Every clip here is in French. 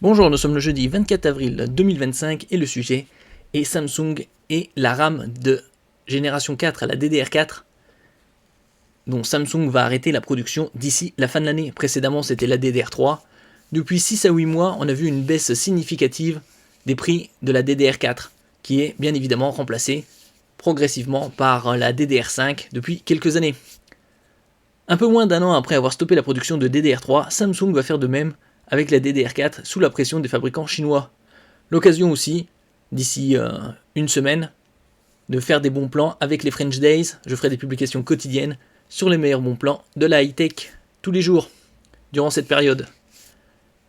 Bonjour, nous sommes le jeudi 24 avril 2025 et le sujet est Samsung et la RAM de génération 4 à la DDR4 dont Samsung va arrêter la production d'ici la fin de l'année. Précédemment c'était la DDR3. Depuis 6 à 8 mois, on a vu une baisse significative des prix de la DDR4 qui est bien évidemment remplacée progressivement par la DDR5 depuis quelques années. Un peu moins d'un an après avoir stoppé la production de DDR3, Samsung va faire de même avec la DDR4 sous la pression des fabricants chinois. L'occasion aussi, d'ici une semaine, de faire des bons plans avec les French Days. Je ferai des publications quotidiennes sur les meilleurs bons plans de la high-tech tous les jours durant cette période.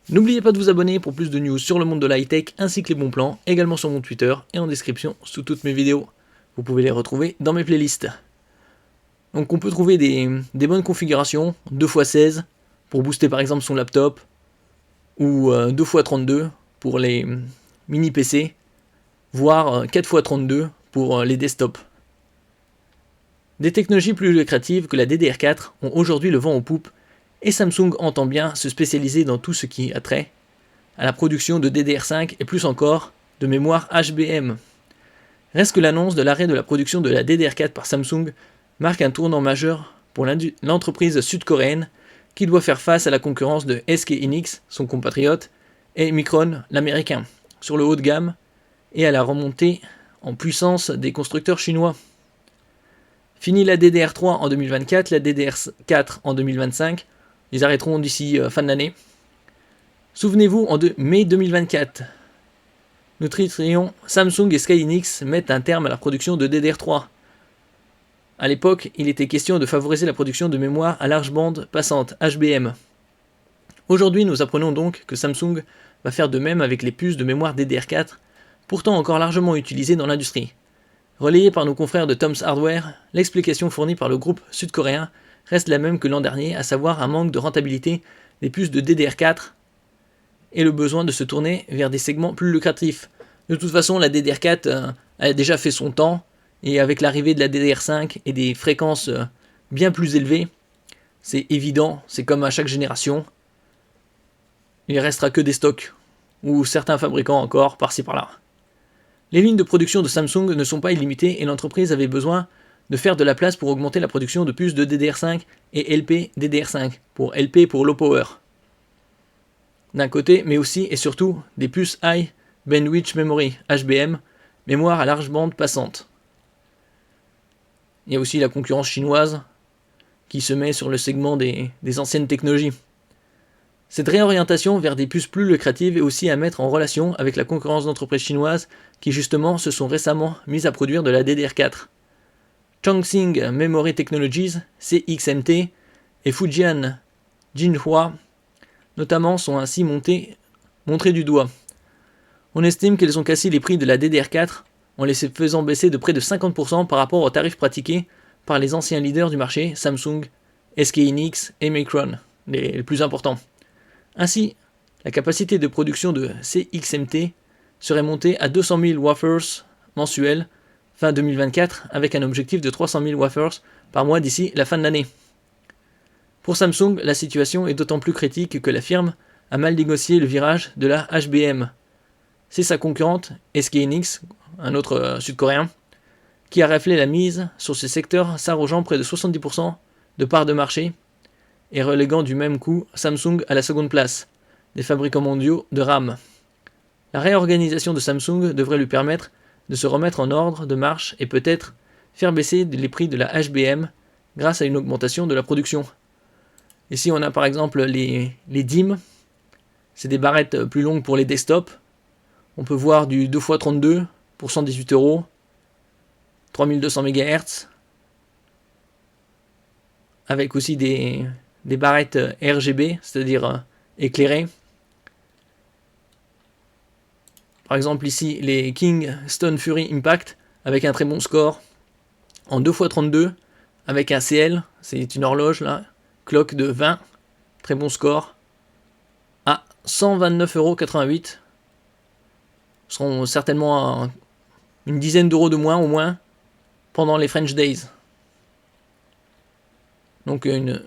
N'oubliez pas de vous abonner pour plus de news sur le monde de la high-tech ainsi que les bons plans, également sur mon Twitter et en description sous toutes mes vidéos. Vous pouvez les retrouver dans mes playlists. Donc on peut trouver des bonnes configurations, 2x16 pour booster par exemple son laptop, ou 2x32 pour les mini PC, voire 4x32 pour les desktops. Des technologies plus lucratives que la DDR4 ont aujourd'hui le vent en poupe, et Samsung entend bien se spécialiser dans tout ce qui a trait à la production de DDR5 et plus encore de mémoire HBM. Reste que l'annonce de l'arrêt de la production de la DDR4 par Samsung marque un tournant majeur pour l'entreprise sud-coréenne qui doit faire face à la concurrence de SK Hynix, son compatriote, et Micron, l'américain, sur le haut de gamme, et à la remontée en puissance des constructeurs chinois. Fini la DDR3 en 2024, la DDR4 en 2025, ils arrêteront d'ici fin de l'année. Souvenez-vous, en mai 2024, nous titrions Samsung et SK Hynix mettent un terme à la production de DDR3. A l'époque, il était question de favoriser la production de mémoire à large bande passante, HBM. Aujourd'hui, nous apprenons donc que Samsung va faire de même avec les puces de mémoire DDR4, pourtant encore largement utilisées dans l'industrie. Relayée par nos confrères de Tom's Hardware, l'explication fournie par le groupe sud-coréen reste la même que l'an dernier, à savoir un manque de rentabilité des puces de DDR4 et le besoin de se tourner vers des segments plus lucratifs. De toute façon, la DDR4 a déjà fait son temps, et avec l'arrivée de la DDR5 et des fréquences bien plus élevées, c'est évident, c'est comme à chaque génération, il ne restera que des stocks, ou certains fabricants encore, par-ci par-là. Les lignes de production de Samsung ne sont pas illimitées et l'entreprise avait besoin de faire de la place pour augmenter la production de puces de DDR5 et LP DDR5, pour LP pour Low Power. D'un côté, mais aussi et surtout des puces High Bandwidth Memory, HBM, mémoire à large bande passante. Il y a aussi la concurrence chinoise qui se met sur le segment des anciennes technologies. Cette réorientation vers des puces plus lucratives est aussi à mettre en relation avec la concurrence d'entreprises chinoises qui justement se sont récemment mises à produire de la DDR4. Chongqing Memory Technologies, CXMT, et Fujian Jinhua, notamment, sont ainsi montrés du doigt. On estime qu'elles ont cassé les prix de la DDR4 en les faisant baisser de près de 50% par rapport aux tarifs pratiqués par les anciens leaders du marché, Samsung, SK Hynix et Micron, les plus importants. Ainsi, la capacité de production de CXMT serait montée à 200 000 wafers mensuels fin 2024 avec un objectif de 300 000 wafers par mois d'ici la fin de l'année. Pour Samsung, la situation est d'autant plus critique que la firme a mal négocié le virage de la HBM. C'est sa concurrente, SK Hynix, un autre sud-coréen, qui a raflé la mise sur ce secteur, s'arrogeant près de 70% de parts de marché et reléguant du même coup Samsung à la seconde place des fabricants mondiaux de RAM. La réorganisation de Samsung devrait lui permettre de se remettre en ordre de marche et peut-être faire baisser les prix de la HBM grâce à une augmentation de la production. Ici on a par exemple les DIMM, c'est des barrettes plus longues pour les desktops. On peut voir du 2x32 pour 118 €, 3200 MHz, avec aussi des barrettes RGB, c'est-à-dire éclairées. Par exemple ici les King Stone Fury Impact avec un très bon score en 2x32 avec un CL, c'est une horloge là, clock de 20, très bon score, à 129,88 €. Seront certainement une dizaine d'euros de moins au moins pendant les French Days. Donc une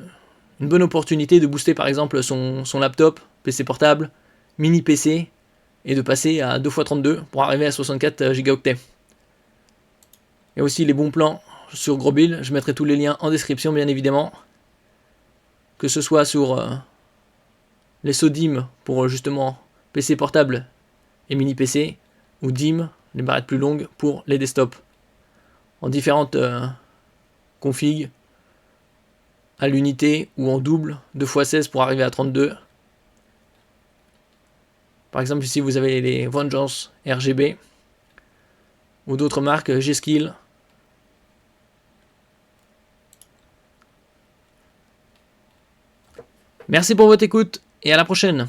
bonne opportunité de booster par exemple son laptop, PC portable, mini PC et de passer à 2x32 pour arriver à 64 gigaoctets. Et aussi les bons plans sur Grobil, je mettrai tous les liens en description bien évidemment. Que ce soit sur les SODIMM pour justement PC portable et mini PC, ou DIMM, les barrettes plus longues pour les desktops. En différentes configs, à l'unité ou en double, 2x16 pour arriver à 32. Par exemple ici vous avez les Vengeance RGB, ou d'autres marques, G-Skill. Merci pour votre écoute et à la prochaine.